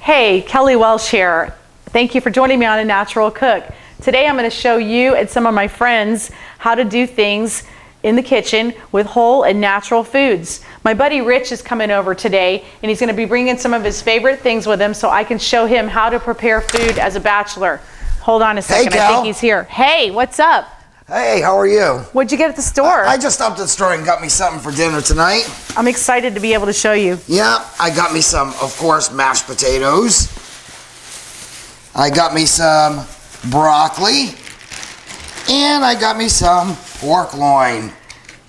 Hey, Kelly Welsh here. Thank you for joining me on A Natural Cook. Today I'm going to show you and some of my friends how to do things in the kitchen with whole and natural foods. My buddy Rich is coming over today and he's going to be bringing some of his favorite things with him so I can show him how to prepare food as a bachelor. Hold on a second, Hey, I Cal. think he's here. Hey, what's up? Hey, how are you? What'd you get at the store? I just stopped at the store and got me something for dinner tonight. I'm excited to be able to show you. Yeah, I got me some, of course, mashed potatoes. I got me some broccoli. And I got me some pork loin.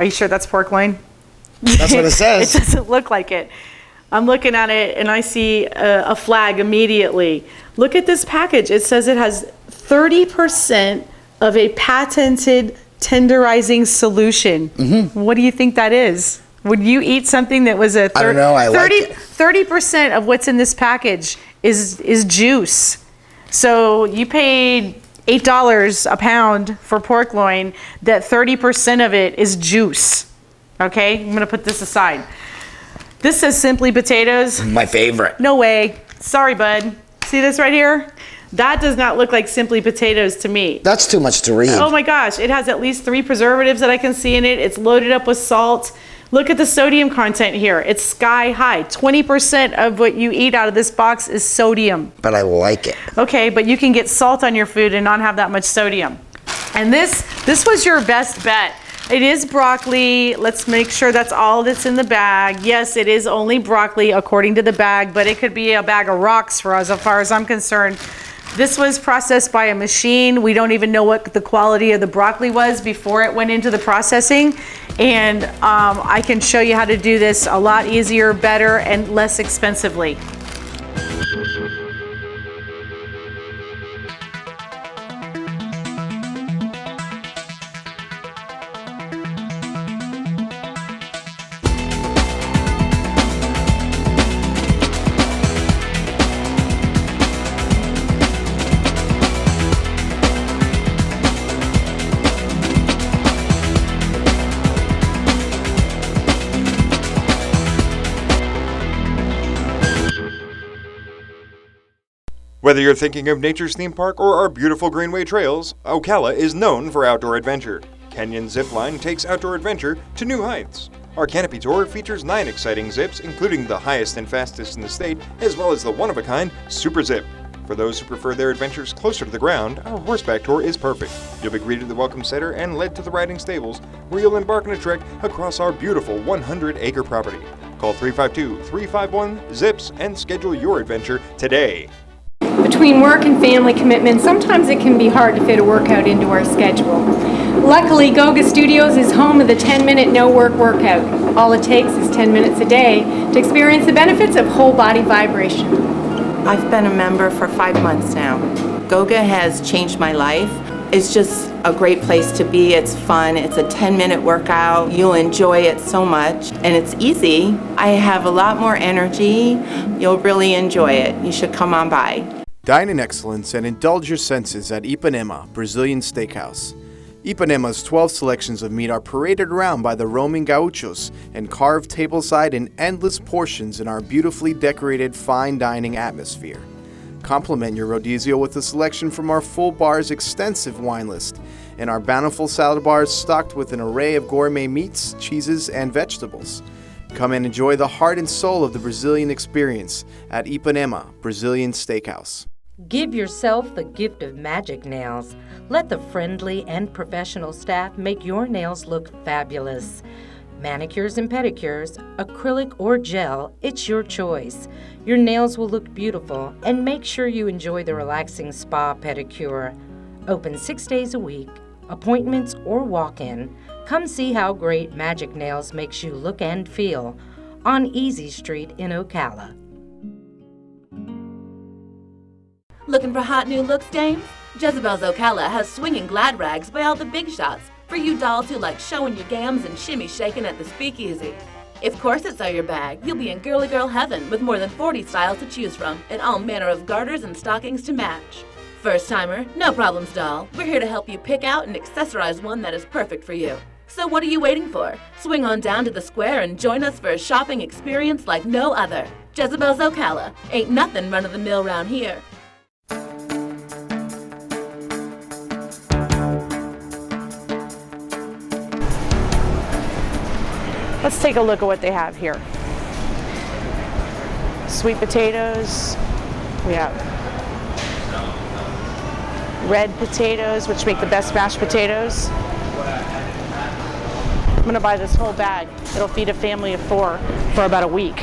Are you sure that's pork loin? That's what it says. It doesn't look like it. I'm looking at it and I see a flag immediately. Look at this package. It says it has 30% of a patented tenderizing solution. Mm-hmm. What do you think that is? Would you eat something that was a 30%? I don't know, I like it. 30% of what's in this package is juice. So you paid $8 a pound for pork loin, that 30% of it is juice. Okay, I'm gonna put this aside. This says Simply Potatoes. My favorite. No way. Sorry, bud. See this right here? That does not look like Simply Potatoes to me. That's too much to read. Oh my gosh, it has at least 3 preservatives that I can see in it. It's loaded up with salt. Look at the sodium content here. It's sky high. 20% of what you eat out of this box is sodium. But I like it. Okay, but you can get salt on your food and not have that much sodium. And this was your best bet. It is broccoli. Let's make sure that's all that's in the bag. Yes, it is only broccoli according to the bag, but it could be a bag of rocks for us as far as I'm concerned. This was processed by a machine. We don't even know what the quality of the broccoli was before it went into the processing. And I can show you how to do this a lot easier, better, and less expensively. Whether you're thinking of nature's theme park or our beautiful greenway trails, Ocala is known for outdoor adventure. Canyon Zipline takes outdoor adventure to new heights. Our canopy tour features 9 exciting zips, including the highest and fastest in the state, as well as the one-of-a-kind Super Zip. For those who prefer their adventures closer to the ground, our horseback tour is perfect. You'll be greeted at the Welcome Center and led to the riding stables, where you'll embark on a trek across our beautiful 100-acre property. Call 352-351-ZIPS and schedule your adventure today. Between work and family commitments, sometimes it can be hard to fit a workout into our schedule. Luckily, Goga Studios is home of the 10-minute no-work workout. All it takes is 10 minutes a day to experience the benefits of whole body vibration. I've been a member for 5 months now. Goga has changed my life. It's just a great place to be. It's fun. It's a 10-minute workout. You'll enjoy it so much, and it's easy. I have a lot more energy. You'll really enjoy it. You should come on by. Dine in excellence and indulge your senses at Ipanema Brazilian Steakhouse. Ipanema's 12 selections of meat are paraded around by the roaming gauchos and carved tableside in endless portions in our beautifully decorated fine dining atmosphere. Complement your rodizio with a selection from our full bar's extensive wine list and our bountiful salad bars stocked with an array of gourmet meats, cheeses, and vegetables. Come and enjoy the heart and soul of the Brazilian experience at Ipanema Brazilian Steakhouse. Give yourself the gift of magic nails. Let the friendly and professional staff make your nails look fabulous. Manicures and pedicures, acrylic or gel, it's your choice. Your nails will look beautiful, and make sure you enjoy the relaxing spa pedicure. Open 6 days a week, appointments or walk-in. Come see how great Magic Nails makes you look and feel on Easy Street in Ocala. Looking for hot new looks, dames? Jezebel's Ocala has swinging glad rags by all the big shots for you dolls who like showing your gams and shimmy shaking at the speakeasy. If corsets are your bag, you'll be in girly girl heaven with more than 40 styles to choose from and all manner of garters and stockings to match. First timer, no problems, doll. We're here to help you pick out and accessorize one that is perfect for you. So what are you waiting for? Swing on down to the square and join us for a shopping experience like no other. Jezebel's Ocala. Ain't nothing run of the mill round here. Let's take a look at what they have here. Sweet potatoes. We have red potatoes, which make the best mashed potatoes. I'm gonna buy this whole bag. It'll feed a family of 4 for about a week.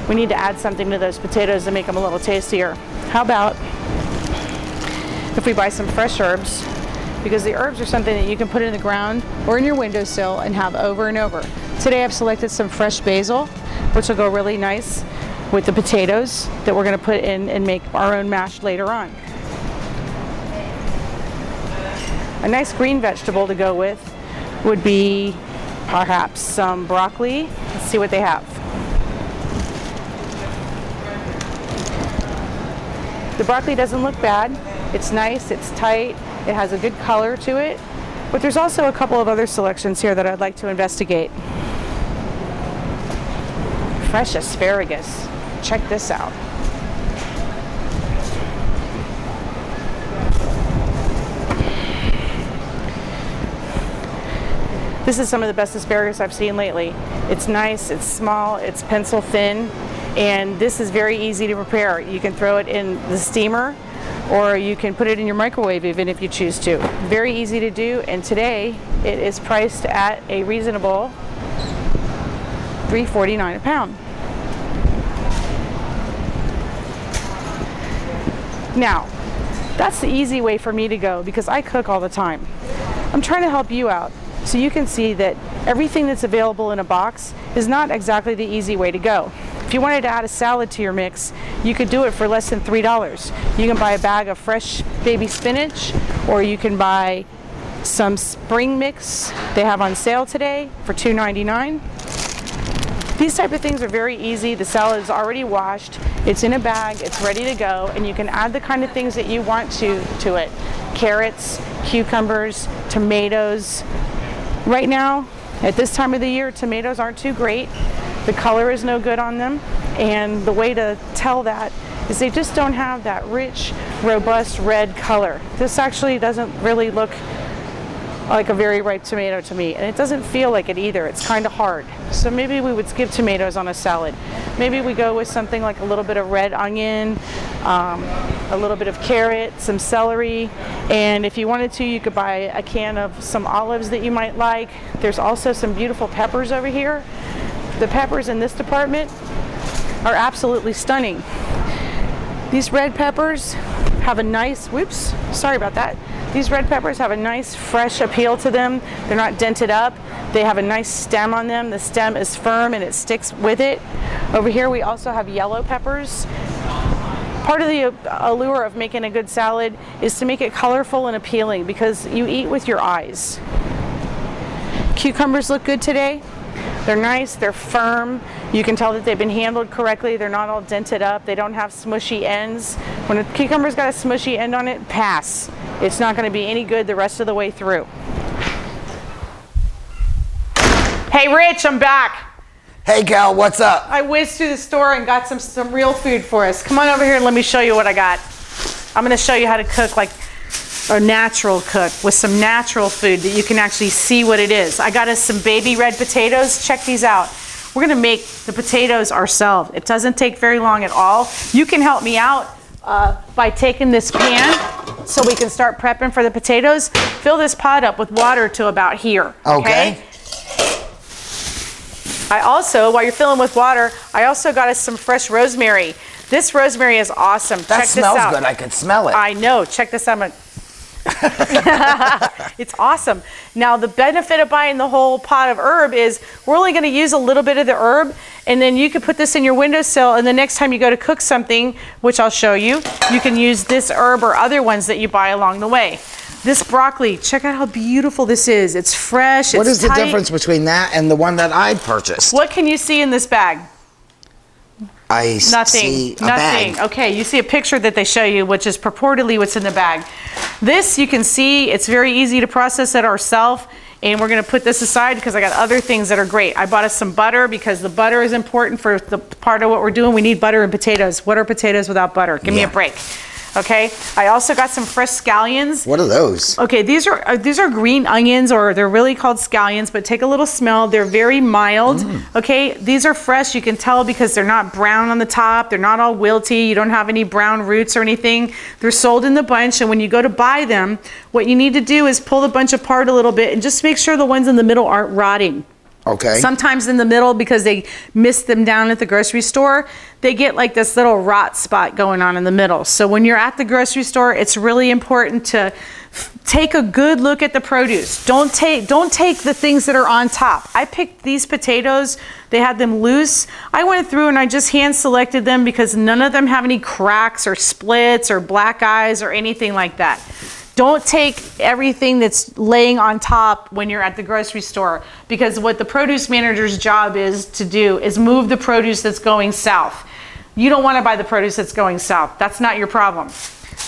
We need to add something to those potatoes to make them a little tastier. How about if we buy some fresh herbs? Because the herbs are something that you can put in the ground or in your windowsill and have over and over. Today I've selected some fresh basil, which will go really nice with the potatoes that we're gonna put in and make our own mash later on. A nice green vegetable to go with would be perhaps some broccoli. Let's see what they have. The broccoli doesn't look bad. It's nice, it's tight, it has a good color to it, but there's also a couple of other selections here that I'd like to investigate. Fresh asparagus. Check this out. This is some of the best asparagus I've seen lately. It's nice, it's small, it's pencil thin, and this is very easy to prepare. You can throw it in the steamer, or you can put it in your microwave even if you choose to. Very easy to do, and today it is priced at a reasonable $3.49 a pound. Now, that's the easy way for me to go because I cook all the time. I'm trying to help you out so you can see that everything that's available in a box is not exactly the easy way to go. If you wanted to add a salad to your mix, you could do it for less than $3. You can buy a bag of fresh baby spinach, or you can buy some spring mix they have on sale today for $2.99. These type of things are very easy. The salad is already washed, it's in a bag, it's ready to go, and you can add the kind of things that you want to it. Carrots, cucumbers, tomatoes. Right now, at this time of the year, tomatoes aren't too great. The color is no good on them, and the way to tell that is they just don't have that rich, robust red color. This actually doesn't really look like a very ripe tomato to me, and it doesn't feel like it either. It's kind of hard. So maybe we would skip tomatoes on a salad. Maybe we go with something like a little bit of red onion, a little bit of carrot, some celery, and if you wanted to, you could buy a can of some olives that you might like. There's also some beautiful peppers over here. The peppers in this department are absolutely stunning. These red peppers have a nice, whoops, sorry about that. These red peppers have a nice fresh appeal to them. They're not dented up. They have a nice stem on them. The stem is firm and it sticks with it. Over here we also have yellow peppers. Part of the allure of making a good salad is to make it colorful and appealing because you eat with your eyes. Cucumbers look good today. They're nice, they're firm. You can tell that they've been handled correctly. They're not all dented up. They don't have smushy ends. When a cucumber's got a smushy end on it, pass. It's not going to be any good the rest of the way through. Hey Rich, I'm back. Hey Cal, what's up? I whizzed through the store and got some real food for us. Come on over here and let me show you what I got. I'm going to show you how to cook like a natural cook with some natural food that you can actually see what it is. I got us some baby red potatoes. Check these out. We're going to make the potatoes ourselves. It doesn't take very long at all. You can help me out by taking this pan so we can start prepping for the potatoes. Fill this pot up with water to about here. Okay? I also, while you're filling with water, I also got us some fresh rosemary. This rosemary is awesome. That Check this out. smells good. I can smell it. I know. Check this out. It's awesome. Now the benefit of buying the whole pot of herb is we're only going to use a little bit of the herb, and then you can put this in your windowsill, and the next time you go to cook something, which I'll show you, you can use this herb or other ones that you buy along the way. This broccoli, check out how beautiful this is. It's fresh, What it's is tight. the difference between that and the one that I purchased? What can you see in this bag? I see a bag. Okay, you see a picture that they show you, which is purportedly what's in the bag. This, you can see, it's very easy to process it ourselves. And we're gonna put this aside because I got other things that are great. I bought us some butter because the butter is important for the part of what we're doing. We need butter and potatoes. What are potatoes without butter? Give me a break. Okay, I also got some fresh scallions. What are those? Okay, these are green onions, or they're really called scallions, but take a little smell. They're very mild. Okay, these are fresh. You can tell because they're not brown on the top. They're not all wilty. You don't have any brown roots or anything. They're sold in the bunch, and when you go to buy them, what you need to do is pull the bunch apart a little bit and just make sure the ones in the middle aren't rotting. Okay. Sometimes in the middle, because they mist them down at the grocery store, they get like this little rot spot going on in the middle. So when you're at the grocery store, it's really important to take a good look at the produce. Don't take the things that are on top. I picked these potatoes. They had them loose. I went through and I just hand selected them because none of them have any cracks or splits or black eyes or anything like that. Don't take everything that's laying on top when you're at the grocery store, because what the produce manager's job is to do is move the produce that's going south. You don't want to buy the produce that's going south. That's not your problem.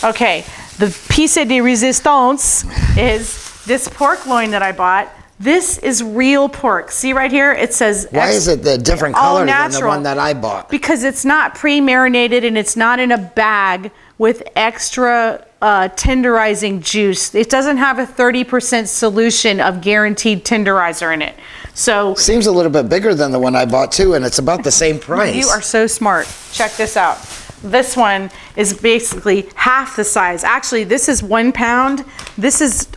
Okay, the piece de resistance is this pork loin that I bought. This is real pork. See right here? It says... Why is it the different color than the one that I bought? Because it's not pre-marinated and it's not in a bag with extra tenderizing juice. It doesn't have a 30% solution of guaranteed tenderizer in it. So... Seems a little bit bigger than the one I bought too, and it's about the same price. You are so smart. Check this out. This one is basically half the size. Actually, this is 1 pound. This is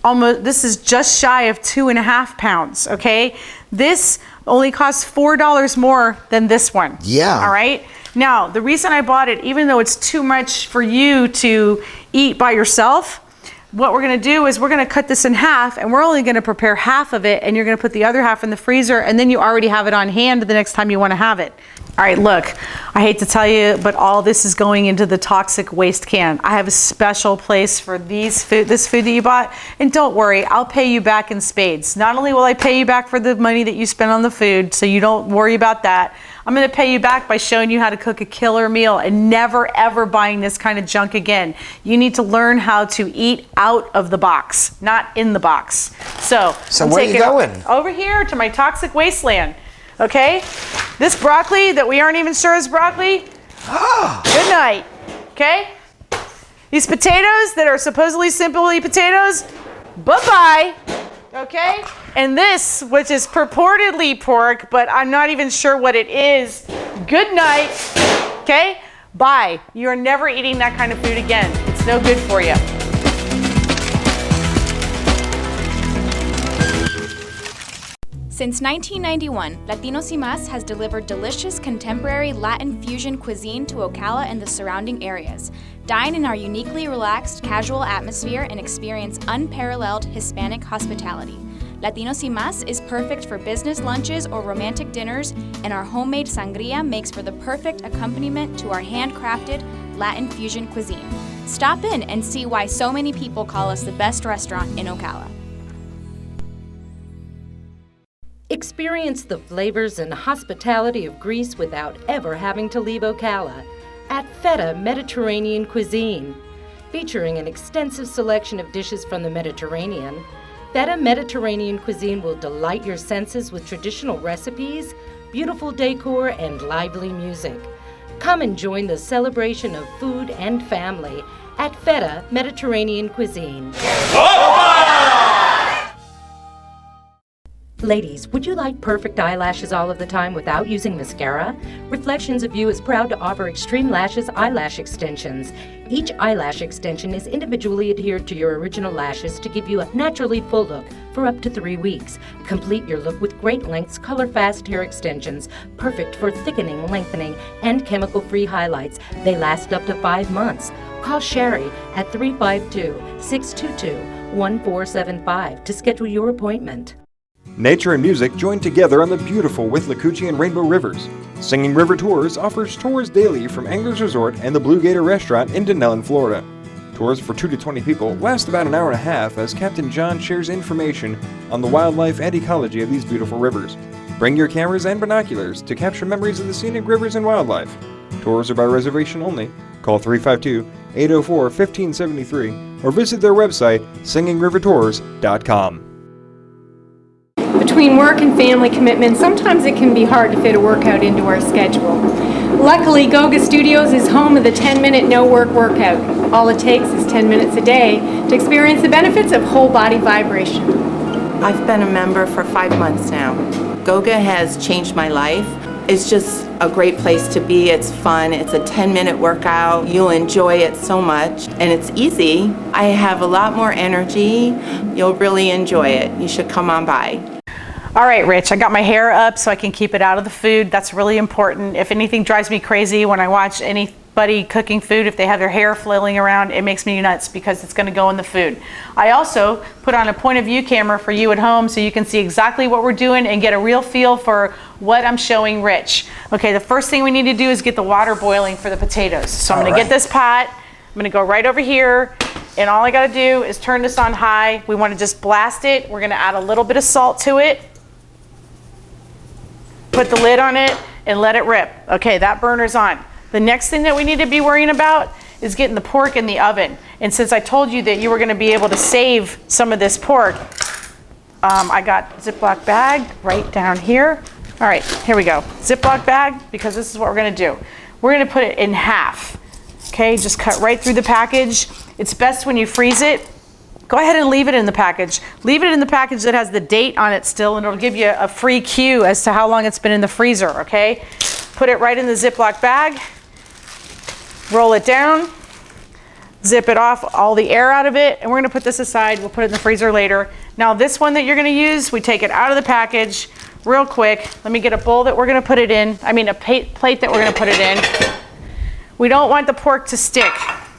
just shy of 2.5 pounds, okay? This only costs $4 more than this one. Yeah. All right? Now, the reason I bought it, even though it's too much for you to eat by yourself, what we're gonna do is we're gonna cut this in half, and we're only gonna prepare half of it, and you're gonna put the other half in the freezer, and then you already have it on hand the next time you wanna have it. All right, look, I hate to tell you, but all this is going into the toxic waste can. I have a special place for this food that you bought, and don't worry, I'll pay you back in spades. Not only will I pay you back for the money that you spent on the food, so you don't worry about that, I'm gonna pay you back by showing you how to cook a killer meal and never ever buying this kind of junk again. You need to learn how to eat out of the box, not in the box. So where are you going? Over here to my toxic wasteland. Okay, this broccoli that we aren't even sure is broccoli, good night, okay? These potatoes that are supposedly simply potatoes, bye-bye, okay? And this, which is purportedly pork, but I'm not even sure what it is, good night, okay? Bye. You are never eating that kind of food again. It's no good for you. Since 1991, Latinos y Más has delivered delicious contemporary Latin fusion cuisine to Ocala and the surrounding areas. Dine in our uniquely relaxed, casual atmosphere and experience unparalleled Hispanic hospitality. Latinos y Más is perfect for business lunches or romantic dinners, and our homemade sangria makes for the perfect accompaniment to our handcrafted Latin fusion cuisine. Stop in and see why so many people call us the best restaurant in Ocala. Experience the flavors and hospitality of Greece without ever having to leave Ocala at Feta Mediterranean Cuisine. Featuring an extensive selection of dishes from the Mediterranean, Feta Mediterranean Cuisine will delight your senses with traditional recipes, beautiful decor, and lively music. Come and join the celebration of food and family at Feta Mediterranean Cuisine. Ladies, would you like perfect eyelashes all of the time without using mascara? Reflections of You is proud to offer Extreme Lashes eyelash extensions. Each eyelash extension is individually adhered to your original lashes to give you a naturally full look for up to 3 weeks. Complete your look with Great Lengths Color Fast Hair Extensions, perfect for thickening, lengthening, and chemical-free highlights. They last up to 5 months. Call Sherry at 352-622-1475 to schedule your appointment. Nature and music join together on the beautiful Withlacoochee and Rainbow Rivers. Singing River Tours offers tours daily from Anglers Resort and the Blue Gator Restaurant in Denellen, Florida. Tours for 2 to 20 people last about an hour and a half as Captain John shares information on the wildlife and ecology of these beautiful rivers. Bring your cameras and binoculars to capture memories of the scenic rivers and wildlife. Tours are by reservation only. Call 352-804-1573 or visit their website, singingrivertours.com. between work and family commitments, sometimes it can be hard to fit a workout into our schedule. Luckily, Goga Studios is home of the 10-minute no-work workout. All it takes is 10 minutes a day to experience the benefits of whole body vibration. I've been a member for 5 months now. Goga has changed my life. It's just a great place to be. It's fun. It's a 10-minute workout. You'll enjoy it so much, and it's easy. I have a lot more energy. You'll really enjoy it. You should come on by. All right, Rich, I got my hair up so I can keep it out of the food. That's really important. If anything drives me crazy when I watch anybody cooking food, if they have their hair flailing around, it makes me nuts because it's going to go in the food. I also put on a point of view camera for you at home so you can see exactly what we're doing and get a real feel for what I'm showing Rich. Okay, the first thing we need to do is get the water boiling for the potatoes. So I'm going to get this pot. I'm going to go right over here, and all I got to do is turn this on high. We want to just blast it. We're going to add a little bit of salt to it. Put the lid on it and let it rip. Okay, that burner's on. The next thing that we need to be worrying about is getting the pork in the oven. And since I told you that you were going to be able to save some of this pork, I got a Ziploc bag right down here. All right, here we go. Ziploc bag, because this is what we're going to do. We're going to put it in half. Okay, just cut right through the package. It's best when you freeze it. Go ahead and leave it in the package. Leave it in the package that has the date on it still, and it'll give you a free cue as to how long it's been in the freezer, okay? Put it right in the Ziploc bag, roll it down, zip it off, all the air out of it, and we're gonna put this aside. We'll put it in the freezer later. Now this one that you're gonna use, we take it out of the package real quick. Let me get a bowl that we're gonna put it in, a plate that we're gonna put it in. We don't want the pork to stick,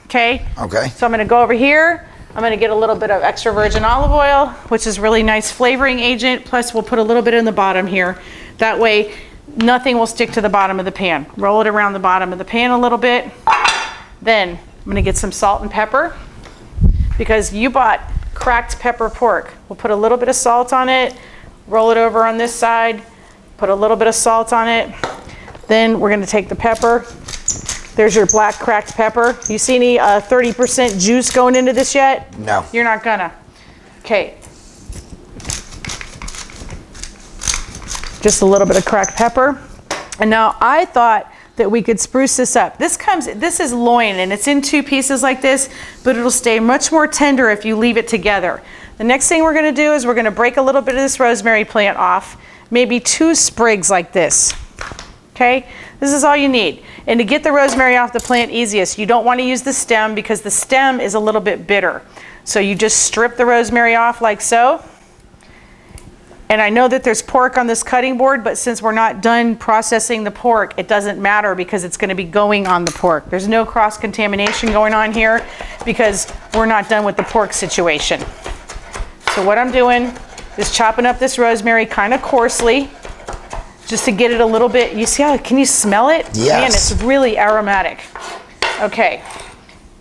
okay? Okay. So I'm gonna go over here. I'm going to get a little bit of extra virgin olive oil, which is really nice flavoring agent. Plus we'll put a little bit in the bottom here. That way nothing will stick to the bottom of the pan. Roll it around the bottom of the pan a little bit. Then I'm going to get some salt and pepper because you bought cracked pepper pork. We'll put a little bit of salt on it, roll it over on this side, put a little bit of salt on it. Then we're going to take the pepper. There's your black cracked pepper. You see any 30% juice going into this yet? No. You're not gonna. Okay. Just a little bit of cracked pepper. And now I thought that we could spruce this up. This is loin and it's in 2 pieces like this, but it'll stay much more tender if you leave it together. The next thing we're gonna do is we're gonna break a little bit of this rosemary plant off, maybe 2 sprigs like this. Okay, this is all you need. And to get the rosemary off the plant easiest, you don't want to use the stem because the stem is a little bit bitter. So you just strip the rosemary off like so. And I know that there's pork on this cutting board, but since we're not done processing the pork, it doesn't matter because it's going to be going on the pork. There's no cross-contamination going on here because we're not done with the pork situation. So what I'm doing is chopping up this rosemary kind of coarsely, just to get it a little bit. You see how, can you smell it? Yes. Man, it's really aromatic. Okay,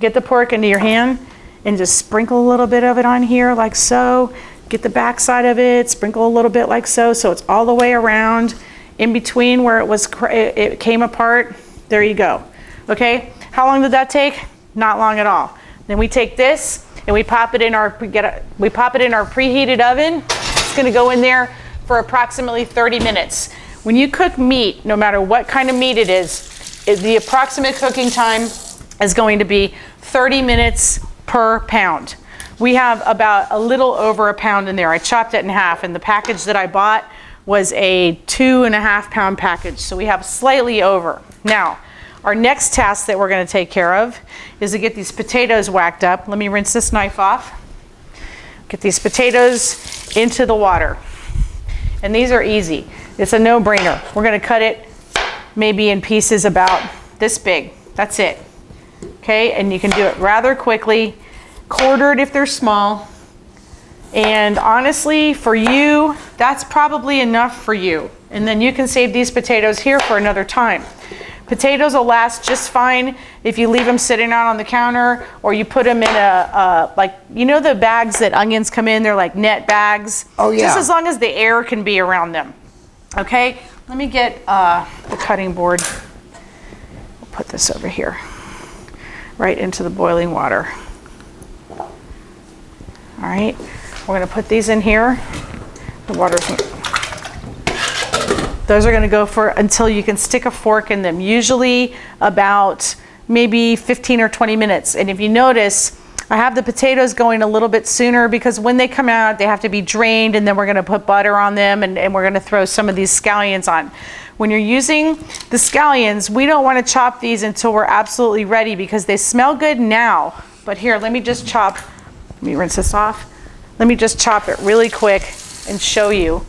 get the pork into your hand and just sprinkle a little bit of it on here like so. Get the back side of it, sprinkle a little bit like so, so it's all the way around. In between where it came apart, there you go. Okay, how long did that take? Not long at all. Then we take this and we pop it in our preheated oven. It's gonna go in there for approximately 30 minutes. When you cook meat, no matter what kind of meat it is, the approximate cooking time is going to be 30 minutes per pound. We have about a little over a pound in there. I chopped it in half, and the package that I bought was a 2.5 pound package, so we have slightly over. Now, our next task that we're going to take care of is to get these potatoes whacked up. Let me rinse this knife off. Get these potatoes into the water. And these are easy. It's a no-brainer. We're going to cut it maybe in pieces about this big. That's it. Okay, and you can do it rather quickly. Quartered if they're small. And honestly, for you, that's probably enough for you. And then you can save these potatoes here for another time. Potatoes will last just fine if you leave them sitting out on the counter, or you put them in like, you know the bags that onions come in, they're like net bags? Oh yeah. Just as long as the air can be around them. Okay, let me get the cutting board. We'll put this over here, right into the boiling water. All right, we're gonna put these in here. The water's Those are gonna go for until you can stick a fork in them, usually about maybe 15 or 20 minutes. And if you notice, I have the potatoes going a little bit sooner because when they come out, they have to be drained, and then we're gonna put butter on them, and we're gonna throw some of these scallions on. When you're using the scallions, we don't wanna chop these until we're absolutely ready because they smell good now. But here, let me just chop, let me rinse this off. Let me just chop it really quick and show you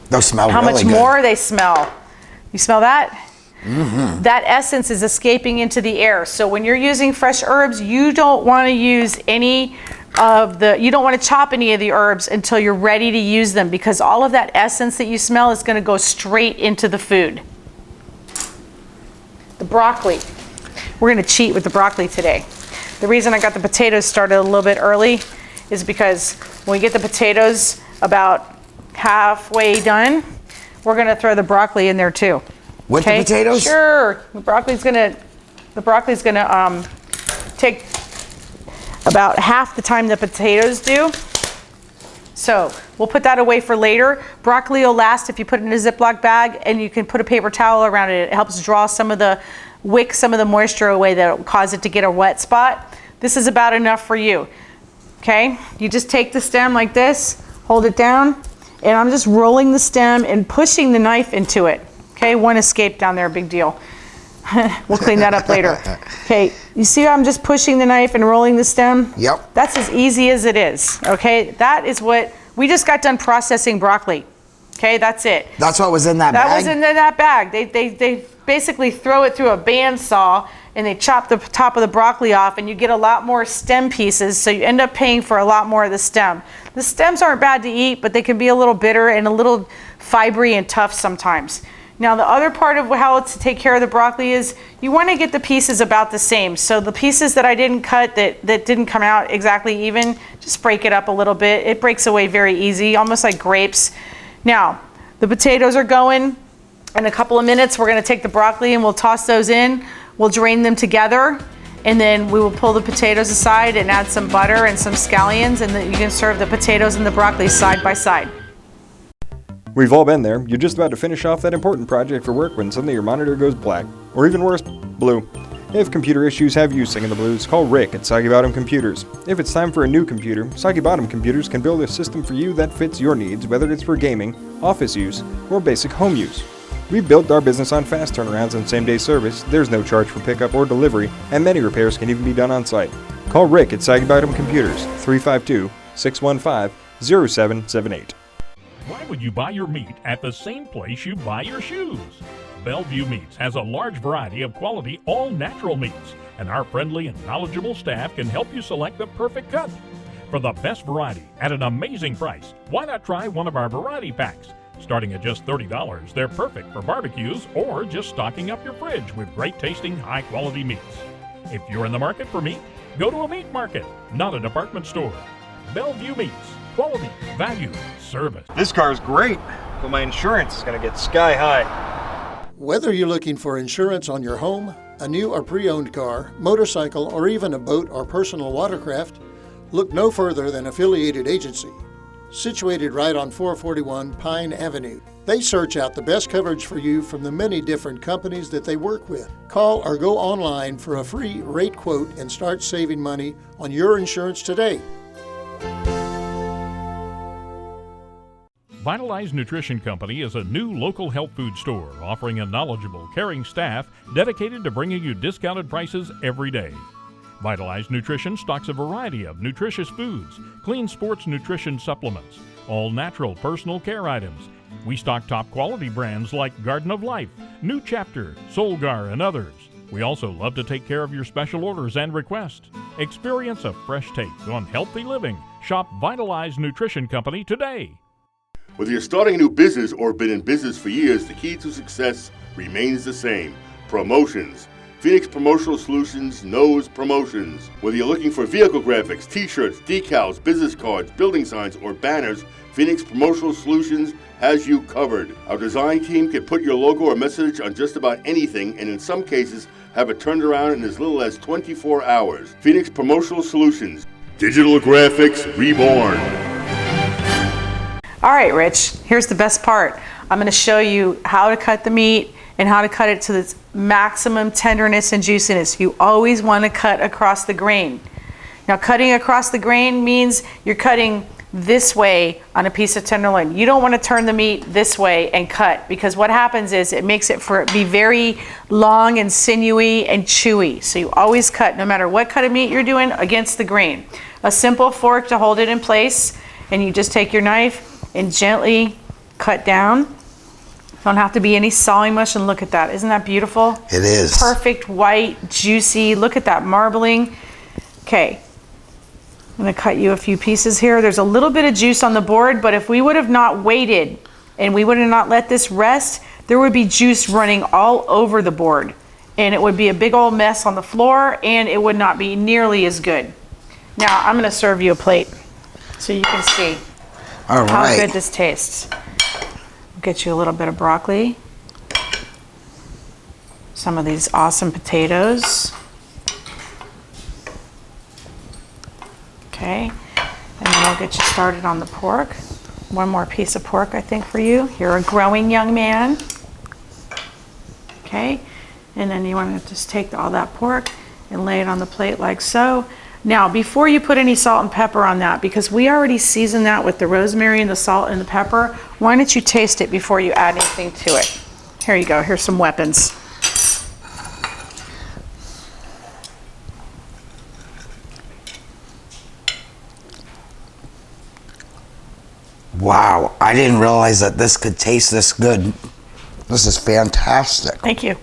Those smell how really much good. more they smell. You smell that? Mm-hmm. That essence is escaping into the air. So when you're using fresh herbs, you don't want to use any of the, you don't want to chop any of the herbs until you're ready to use them, because all of that essence that you smell is going to go straight into the food. The broccoli. We're going to cheat with the broccoli today. The reason I got the potatoes started a little bit early is because when we get the potatoes about halfway done, we're going to throw the broccoli in there too. With the potatoes? Sure. The broccoli's gonna take about half the time the potatoes do. So we'll put that away for later. Broccoli will last if you put it in a Ziploc bag, and you can put a paper towel around it. It helps draw some of the moisture away that will cause it to get a wet spot. This is about enough for you. Okay? You just take the stem like this, hold it down, and I'm just rolling the stem and pushing the knife into it. Okay, one escaped down there, big deal. We'll clean that up later. Okay, you see how I'm just pushing the knife and rolling the stem? Yep. That's as easy as it is, okay? That is what, we just got done processing broccoli. Okay, that's it. That's what was in that bag? That was in that bag. They basically throw it through a bandsaw and they chop the top of the broccoli off, and you get a lot more stem pieces, so you end up paying for a lot more of the stem. The stems aren't bad to eat, but they can be a little bitter and a little fibery and tough sometimes. Now the other part of how to take care of the broccoli is you want to get the pieces about the same. So the pieces that I didn't cut that didn't come out exactly even, just break it up a little bit. It breaks away very easy, almost like grapes. Now the potatoes are going. In a couple of minutes we're going to take the broccoli and we'll toss those in. We'll drain them together, and then we will pull the potatoes aside and add some butter and some scallions, and then you can serve the potatoes and the broccoli side by side. We've all been there. You're just about to finish off that important project for work when suddenly your monitor goes black. Or even worse, blue. If computer issues have you singing the blues, call Rick at Soggy Bottom Computers. If it's time for a new computer, Soggy Bottom Computers can build a system for you that fits your needs, whether it's for gaming, office use, or basic home use. We've built our business on fast turnarounds and same-day service. There's no charge for pickup or delivery, and many repairs can even be done on site. Call Rick at Soggy Bottom Computers, 352-615-0778. Why would you buy your meat at the same place you buy your shoes? Bellevue Meats has a large variety of quality all-natural meats, and our friendly and knowledgeable staff can help you select the perfect cut. For the best variety at an amazing price, why not try one of our variety packs? Starting at just $30, they're perfect for barbecues or just stocking up your fridge with great-tasting, high-quality meats. If you're in the market for meat, go to a meat market, not a department store. Bellevue Meats. Quality, value, service. This car's great, but my insurance is going to get sky high. Whether you're looking for insurance on your home, a new or pre-owned car, motorcycle, or even a boat or personal watercraft, look no further than Affiliated Agency. Situated right on 441 Pine Avenue. They search out the best coverage for you from the many different companies that they work with. Call or go online for a free rate quote and start saving money on your insurance today. Vitalized Nutrition Company is a new local health food store offering a knowledgeable, caring staff dedicated to bringing you discounted prices every day. Vitalized Nutrition stocks a variety of nutritious foods, clean sports nutrition supplements, all natural personal care items. We stock top quality brands like Garden of Life, New Chapter, Solgar, and others. We also love to take care of your special orders and requests. Experience a fresh take on healthy living. Shop Vitalized Nutrition Company today. Whether you're starting a new business or been in business for years, the key to success remains the same: promotions. Phoenix Promotional Solutions knows promotions. Whether you're looking for vehicle graphics, t-shirts, decals, business cards, building signs, or banners, Phoenix Promotional Solutions has you covered. Our design team can put your logo or message on just about anything, and in some cases have it turned around in as little as 24 hours. Phoenix Promotional Solutions. Digital graphics reborn. All right, Rich, here's the best part. I'm gonna show you how to cut the meat and how to cut it to its maximum tenderness and juiciness. You always wanna cut across the grain. Now, cutting across the grain means you're cutting this way on a piece of tenderloin. You don't want to turn the meat this way and cut, because what happens is it makes it be very long and sinewy and chewy. So you always cut, no matter what cut of meat you're doing, against the grain. A simple fork to hold it in place, and you just take your knife and gently cut down. Don't have to be any sawing much, and look at that. Isn't that beautiful? It is. Perfect, white, juicy. Look at that marbling. Okay. I'm going to cut you a few pieces here. There's a little bit of juice on the board, but if we would have not waited and we would have not let this rest, there would be juice running all over the board, and it would be a big old mess on the floor, and it would not be nearly as good. Now I'm going to serve you a plate so you can see how good this tastes. I'll get you a little bit of broccoli, some of these awesome potatoes. Okay, and then I'll get you started on the pork. One more piece of pork, I think, for you. You're a growing young man. Okay, and then you want to just take all that pork and lay it on the plate like so. Now, before you put any salt and pepper on that, because we already seasoned that with the rosemary and the salt and the pepper, why don't you taste it before you add anything to it? Here you go, here's some weapons. Wow, I didn't realize that this could taste this good. This is fantastic. Thank you.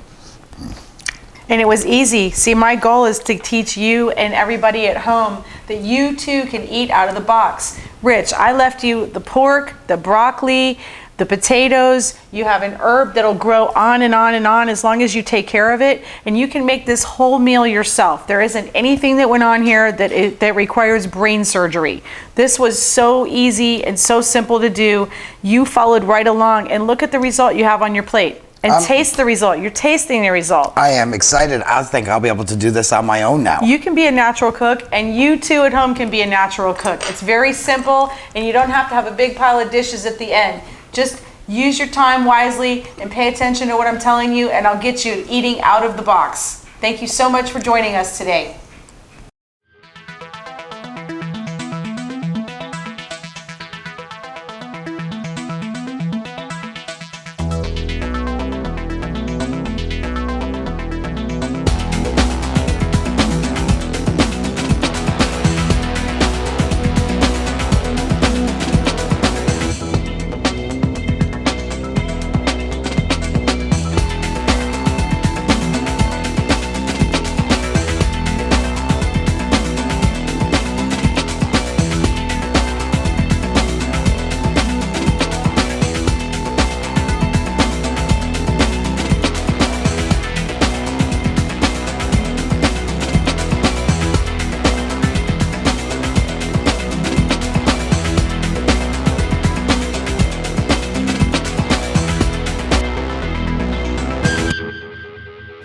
And it was easy. See, my goal is to teach you and everybody at home that you too can eat out of the box. Rich, I left you the pork, the broccoli, the potatoes. You have an herb that'll grow on and on and on as long as you take care of it. And you can make this whole meal yourself. There isn't anything that went on here that requires brain surgery. This was so easy and so simple to do. You followed right along, and look at the result you have on your plate. And taste the result. You're tasting the result. I am excited. I think I'll be able to do this on my own now. You can be a natural cook, and you too at home can be a natural cook. It's very simple, and you don't have to have a big pile of dishes at the end. Just use your time wisely and pay attention to what I'm telling you, and I'll get you eating out of the box. Thank you so much for joining us today.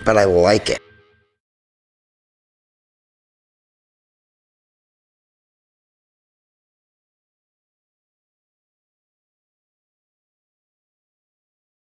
But I like it.